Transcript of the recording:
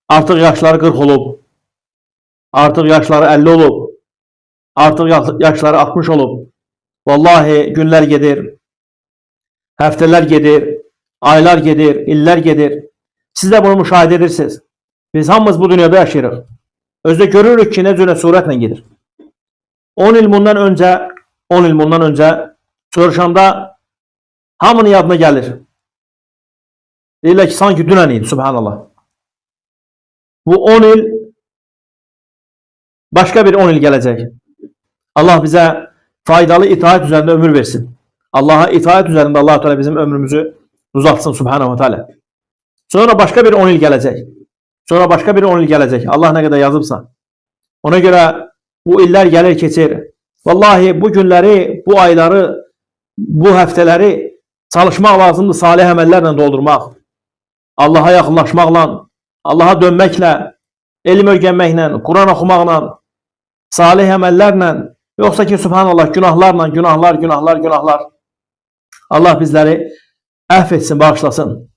Artıq yaşları 40 olub, artıq yaşları 50 olub, artıq yaşları 60 olub. Vallahi günler gedir, həftələr gedir, aylar gedir, illər gedir. Siz də bunu müşahidə edirsiniz. Biz hamımız bu dünyada yaşayırıq. Özdə görürük ki, nə cürə sürətlə gedir. 10 il bundan öncə soruşanda hamının yadına gəlir. Deyirlər ki, sanki dünən idi, subhanallah. Bu 10 il başqa bir 10 il gələcək. Allah bizə faydalı itaat üzərində ömür versin. Allah'a itaat üzərində Allah Teala bizim ömrümüzü uzatsın subhanahu teala. Sonra başqa bir 10 il gələcək. Sonra başqa bir 10 il gələcək. Allah nə qədər yazıbsa. Ona görə bu illər gəlir keçir. Vallahi bu günləri, bu ayları, bu həftələri çalışmaq lazımdır salih əməllərlə doldurmaq. Allah'a yaxınlaşmaqla, Allah'a dönməklə, elm öyrənməklə, Quran oxumaqla, salih əməllərlə, yoxsa ki subhanallah günahlarla, günahlar. Allah bizləri əfv etsin, bağışlasın.